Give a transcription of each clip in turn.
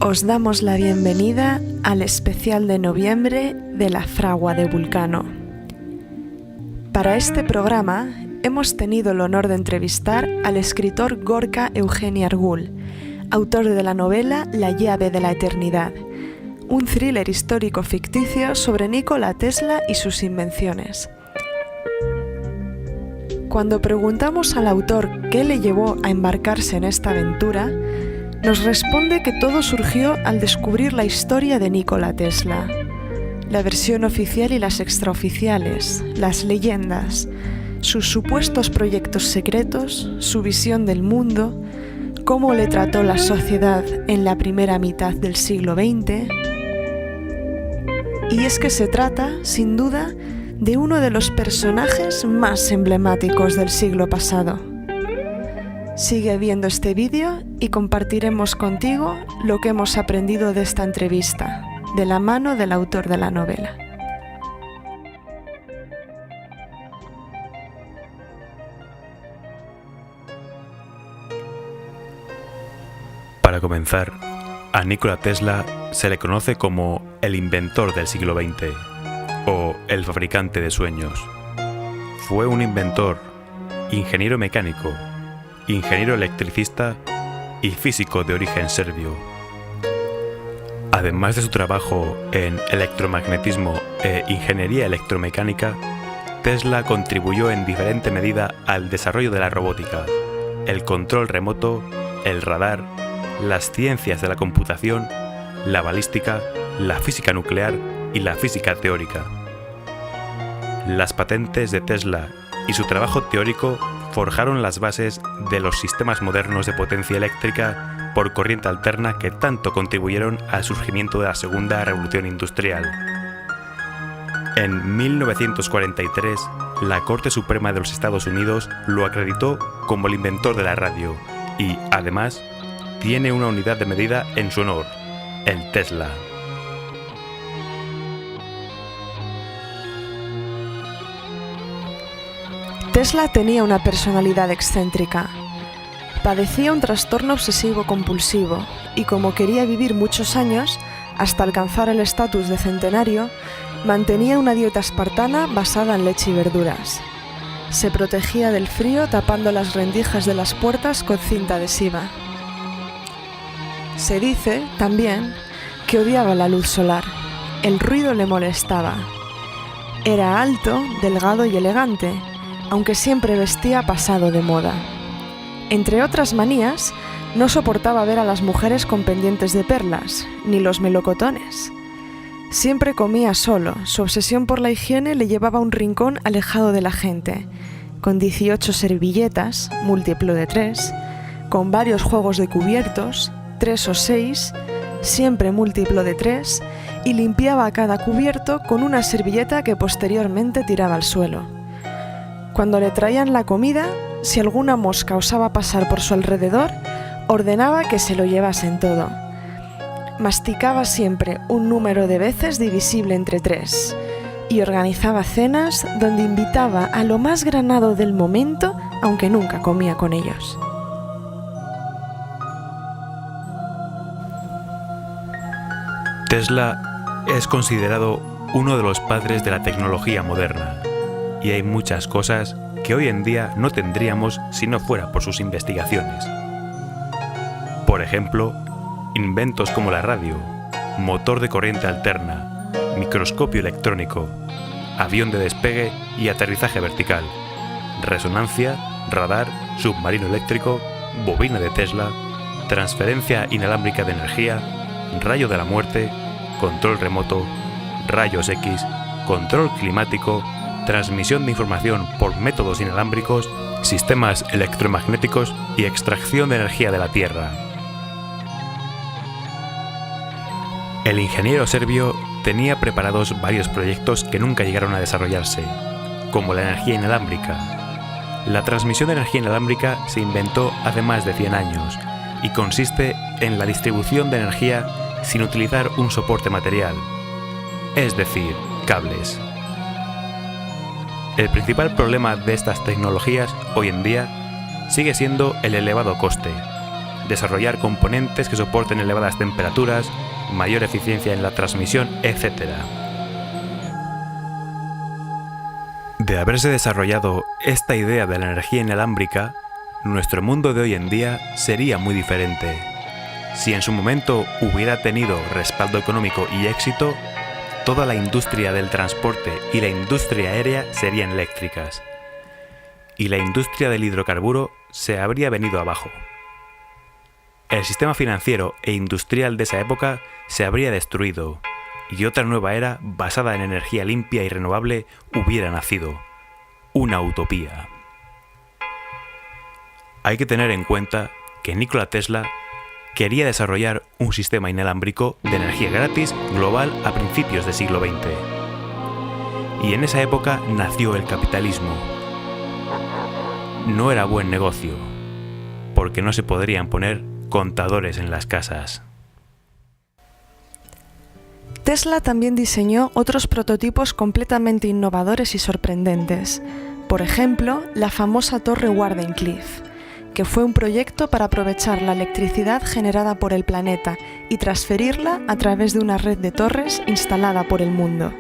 Os damos la bienvenida al especial de noviembre de la Fragua de Vulcano. Para este programa hemos tenido el honor de entrevistar al escritor Gorka Eugeni Argul, autor de la novela La llave de la eternidad, un thriller histórico ficticio sobre Nikola Tesla y sus invenciones. Cuando preguntamos al autor qué le llevó a embarcarse en esta aventura, nos responde que todo surgió al descubrir la historia de Nikola Tesla, la versión oficial y las extraoficiales, las leyendas, sus supuestos proyectos secretos, su visión del mundo, cómo le trató la sociedad en la primera mitad del siglo XX. Y es que se trata, sin duda, de uno de los personajes más emblemáticos del siglo pasado. Sigue viendo este vídeo y compartiremos contigo lo que hemos aprendido de esta entrevista, de la mano del autor de la novela. Para comenzar, a Nikola Tesla se le conoce como el inventor del siglo XX o el fabricante de sueños. Fue un inventor, ingeniero mecánico, ingeniero electricista y físico de origen serbio. Además de su trabajo en electromagnetismo e ingeniería electromecánica, Tesla contribuyó en diferente medida al desarrollo de la robótica, el control remoto, el radar, las ciencias de la computación, la balística, la física nuclear y la física teórica. Las patentes de Tesla y su trabajo teórico forjaron las bases de los sistemas modernos de potencia eléctrica por corriente alterna que tanto contribuyeron al surgimiento de la segunda revolución industrial. En 1943, la Corte Suprema de los Estados Unidos lo acreditó como el inventor de la radio y, además, tiene una unidad de medida en su honor, el Tesla. Tesla tenía una personalidad excéntrica. Padecía un trastorno obsesivo-compulsivo y como quería vivir muchos años, hasta alcanzar el estatus de centenario, mantenía una dieta espartana basada en leche y verduras. Se protegía del frío tapando las rendijas de las puertas con cinta adhesiva. Se dice, también, que odiaba la luz solar. El ruido le molestaba. Era alto, delgado y elegante, aunque siempre vestía pasado de moda. Entre otras manías, no soportaba ver a las mujeres con pendientes de perlas, ni los melocotones. Siempre comía solo, su obsesión por la higiene le llevaba a un rincón alejado de la gente, con 18 servilletas, múltiplo de 3, con varios juegos de cubiertos, 3 o 6, siempre múltiplo de 3, y limpiaba cada cubierto con una servilleta que posteriormente tiraba al suelo. Cuando le traían la comida, si alguna mosca osaba pasar por su alrededor, ordenaba que se lo llevasen todo. Masticaba siempre un número de veces divisible entre 3 y organizaba cenas donde invitaba a lo más granado del momento, aunque nunca comía con ellos. Tesla es considerado uno de los padres de la tecnología moderna. Y hay muchas cosas que hoy en día no tendríamos si no fuera por sus investigaciones. Por ejemplo, inventos como la radio, motor de corriente alterna, microscopio electrónico, avión de despegue y aterrizaje vertical, resonancia, radar, submarino eléctrico, bobina de Tesla, transferencia inalámbrica de energía, rayo de la muerte, control remoto, rayos X, control climático, transmisión de información por métodos inalámbricos, sistemas electromagnéticos y extracción de energía de la Tierra. El ingeniero serbio tenía preparados varios proyectos que nunca llegaron a desarrollarse, como la energía inalámbrica. La transmisión de energía inalámbrica se inventó hace más de 100 años y consiste en la distribución de energía sin utilizar un soporte material, es decir, cables. El principal problema de estas tecnologías hoy en día sigue siendo el elevado coste, desarrollar componentes que soporten elevadas temperaturas, mayor eficiencia en la transmisión, etc. De haberse desarrollado esta idea de la energía inalámbrica, nuestro mundo de hoy en día sería muy diferente. Si en su momento hubiera tenido respaldo económico y éxito, toda la industria del transporte y la industria aérea serían eléctricas, y la industria del hidrocarburo se habría venido abajo. El sistema financiero e industrial de esa época se habría destruido, y otra nueva era basada en energía limpia y renovable hubiera nacido. Una utopía. Hay que tener en cuenta que Nikola Tesla quería desarrollar un sistema inalámbrico de energía gratis global a principios del siglo XX. Y en esa época nació el capitalismo. No era buen negocio, porque no se podrían poner contadores en las casas. Tesla también diseñó otros prototipos completamente innovadores y sorprendentes. Por ejemplo, la famosa Torre Wardenclyffe, que fue un proyecto para aprovechar la electricidad generada por el planeta y transferirla a través de una red de torres instalada por el mundo.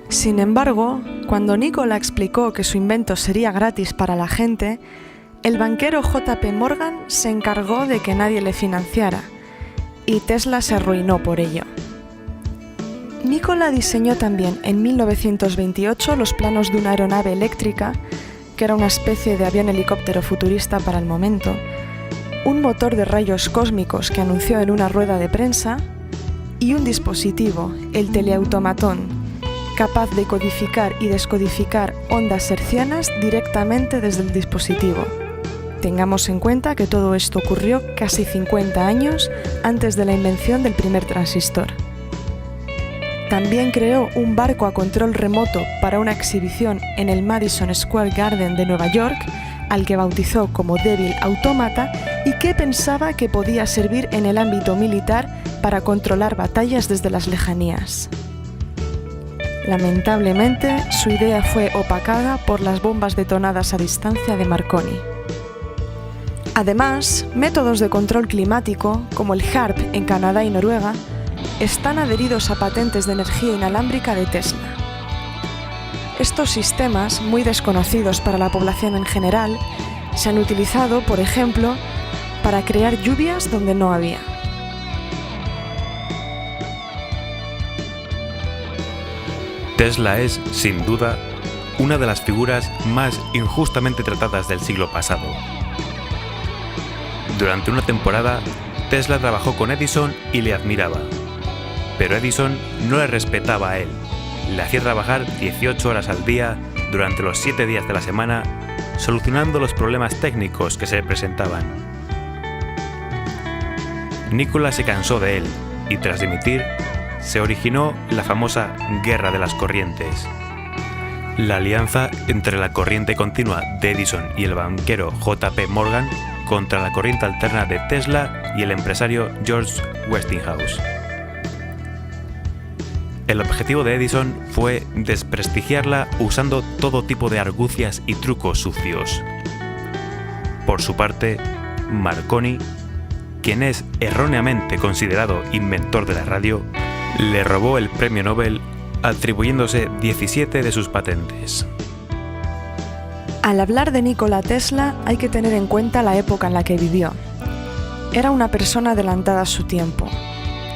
Sin embargo, cuando Nikola explicó que su invento sería gratis para la gente, el banquero J.P. Morgan se encargó de que nadie le financiara, y Tesla se arruinó por ello. Nikola diseñó también en 1928 los planos de una aeronave eléctrica, que era una especie de avión helicóptero futurista para el momento, un motor de rayos cósmicos que anunció en una rueda de prensa, y un dispositivo, el teleautomatón, capaz de codificar y descodificar ondas hertzianas directamente desde el dispositivo. Tengamos en cuenta que todo esto ocurrió casi 50 años antes de la invención del primer transistor. También creó un barco a control remoto para una exhibición en el Madison Square Garden de Nueva York, al que bautizó como Devil Automata y que pensaba que podía servir en el ámbito militar para controlar batallas desde las lejanías. Lamentablemente, su idea fue opacada por las bombas detonadas a distancia de Marconi. Además, métodos de control climático, como el HAARP en Canadá y Noruega, están adheridos a patentes de energía inalámbrica de Tesla. Estos sistemas, muy desconocidos para la población en general, se han utilizado, por ejemplo, para crear lluvias donde no había. Tesla es, sin duda, una de las figuras más injustamente tratadas del siglo pasado. Durante una temporada, Tesla trabajó con Edison y le admiraba. Pero Edison no le respetaba a él. Le hacía trabajar 18 horas al día durante los 7 días de la semana, solucionando los problemas técnicos que se le presentaban. Nikola se cansó de él y, tras dimitir, se originó la famosa Guerra de las Corrientes. La alianza entre la corriente continua de Edison y el banquero J.P. Morgan contra la corriente alterna de Tesla y el empresario George Westinghouse. El objetivo de Edison fue desprestigiarla usando todo tipo de argucias y trucos sucios. Por su parte, Marconi, quien es erróneamente considerado inventor de la radio, le robó el premio Nobel atribuyéndose 17 de sus patentes. Al hablar de Nikola Tesla hay que tener en cuenta la época en la que vivió. Era una persona adelantada a su tiempo.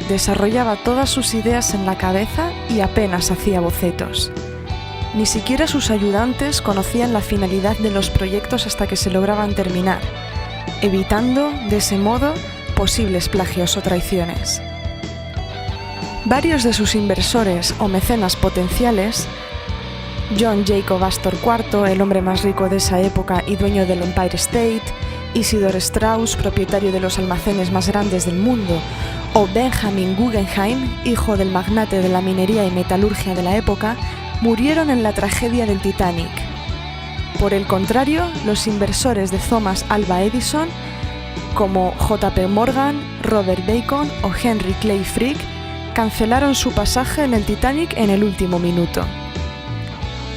Desarrollaba todas sus ideas en la cabeza y apenas hacía bocetos. Ni siquiera sus ayudantes conocían la finalidad de los proyectos hasta que se lograban terminar, evitando, de ese modo, posibles plagios o traiciones. Varios de sus inversores o mecenas potenciales, John Jacob Astor IV, el hombre más rico de esa época y dueño del Empire State, Isidor Straus, propietario de los almacenes más grandes del mundo, o Benjamin Guggenheim, hijo del magnate de la minería y metalurgia de la época, murieron en la tragedia del Titanic. Por el contrario, los inversores de Thomas Alva Edison, como J.P. Morgan, Robert Bacon o Henry Clay Frick, cancelaron su pasaje en el Titanic en el último minuto.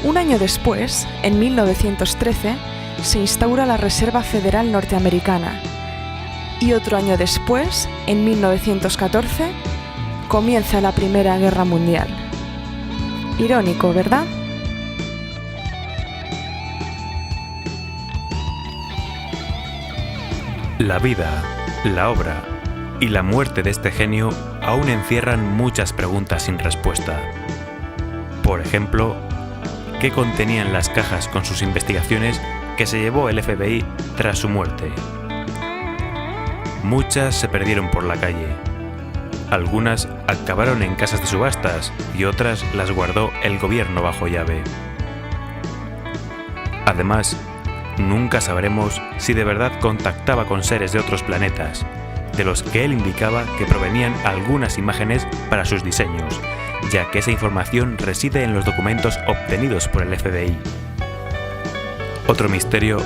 Un año después, en 1913, se instaura la Reserva Federal Norteamericana. Y otro año después, en 1914, comienza la Primera Guerra Mundial. Irónico, ¿verdad? La vida, la obra y la muerte de este genio aún encierran muchas preguntas sin respuesta. Por ejemplo, ¿qué contenían las cajas con sus investigaciones que se llevó el FBI tras su muerte? Muchas se perdieron por la calle. Algunas acabaron en casas de subastas y otras las guardó el gobierno bajo llave. Además, nunca sabremos si de verdad contactaba con seres de otros planetas, de los que él indicaba que provenían algunas imágenes para sus diseños, ya que esa información reside en los documentos obtenidos por el FBI. Otro misterio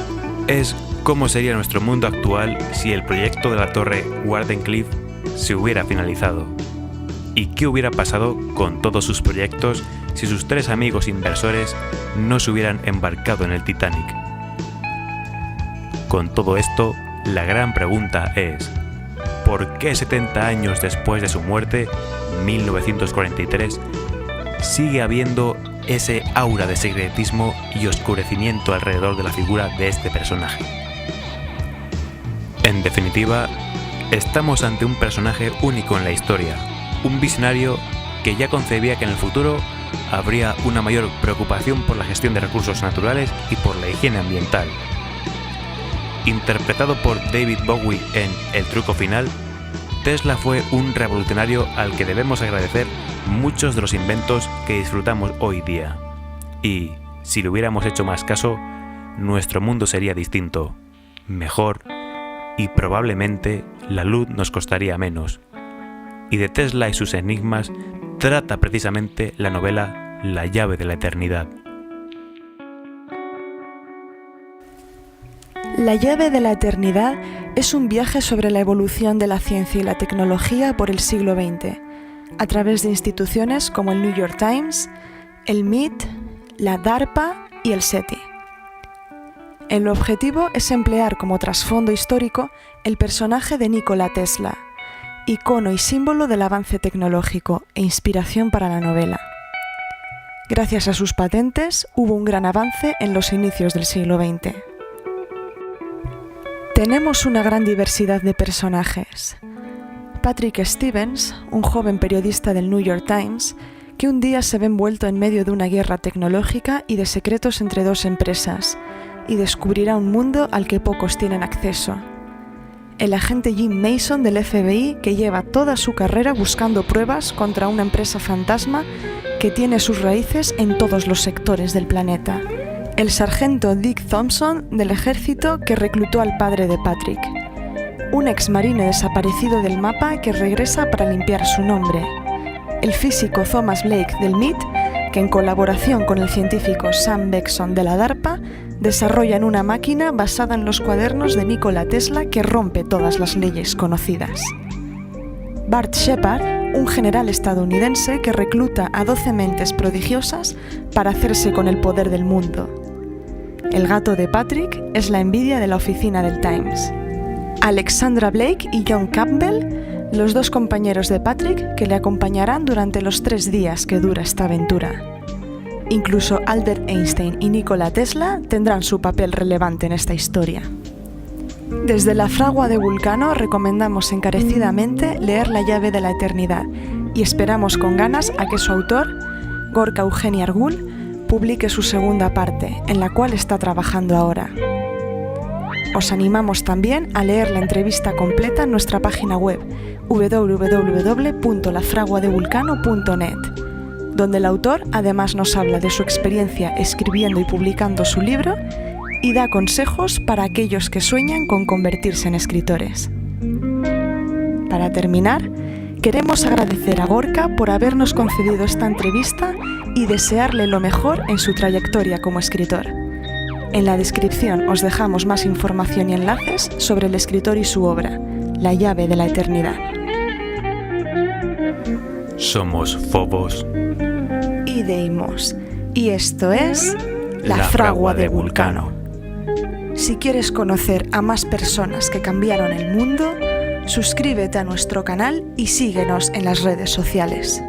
es cómo sería nuestro mundo actual si el proyecto de la torre Wardenclyffe se hubiera finalizado. ¿Y qué hubiera pasado con todos sus proyectos si sus 3 amigos inversores no se hubieran embarcado en el Titanic? Con todo esto, la gran pregunta es: ¿por qué 70 años después de su muerte, 1943, sigue habiendo ese aura de secretismo y oscurecimiento alrededor de la figura de este personaje? En definitiva, estamos ante un personaje único en la historia, un visionario que ya concebía que en el futuro habría una mayor preocupación por la gestión de recursos naturales y por la higiene ambiental. Interpretado por David Bowie en El truco final, Tesla fue un revolucionario al que debemos agradecer muchos de los inventos que disfrutamos hoy día. Y, si le hubiéramos hecho más caso, nuestro mundo sería distinto, mejor, y probablemente la luz nos costaría menos. Y de Tesla y sus enigmas trata precisamente la novela La llave de la eternidad. La llave de la eternidad es un viaje sobre la evolución de la ciencia y la tecnología por el siglo XX, a través de instituciones como el New York Times, el MIT, la DARPA y el SETI. El objetivo es emplear como trasfondo histórico el personaje de Nikola Tesla, icono y símbolo del avance tecnológico e inspiración para la novela. Gracias a sus patentes hubo un gran avance en los inicios del siglo XX. Tenemos una gran diversidad de personajes. Patrick Stevens, un joven periodista del New York Times, que un día se ve envuelto en medio de una guerra tecnológica y de secretos entre 2 empresas, y descubrirá un mundo al que pocos tienen acceso. El agente Jim Mason del FBI, que lleva toda su carrera buscando pruebas contra una empresa fantasma que tiene sus raíces en todos los sectores del planeta. El sargento Dick Thompson del ejército que reclutó al padre de Patrick. Un exmarine desaparecido del mapa que regresa para limpiar su nombre. El físico Thomas Blake del MIT, que en colaboración con el científico Sam Beckson de la DARPA desarrollan una máquina basada en los cuadernos de Nikola Tesla que rompe todas las leyes conocidas. Bart Shepard, un general estadounidense que recluta a 12 mentes prodigiosas para hacerse con el poder del mundo. El gato de Patrick es la envidia de la oficina del Times. Alexandra Blake y John Campbell, los 2 compañeros de Patrick que le acompañarán durante los 3 días que dura esta aventura. Incluso Albert Einstein y Nikola Tesla tendrán su papel relevante en esta historia. Desde la Fragua de Vulcano recomendamos encarecidamente leer La llave de la eternidad y esperamos con ganas a que su autor, Gorka Eugeni Argul, publique su segunda parte, en la cual está trabajando ahora. Os animamos también a leer la entrevista completa en nuestra página web www.lafraguadevulcano.net, donde el autor además nos habla de su experiencia escribiendo y publicando su libro y da consejos para aquellos que sueñan con convertirse en escritores. Para terminar, Queremos agradecer a Gorka por habernos concedido esta entrevista y desearle lo mejor en su trayectoria como escritor. En la descripción os dejamos más información y enlaces sobre el escritor y su obra, La llave de la eternidad. Somos Phobos Y Deimos, y esto es La Fragua de Vulcano. Si quieres conocer a más personas que cambiaron el mundo, suscríbete a nuestro canal y síguenos en las redes sociales.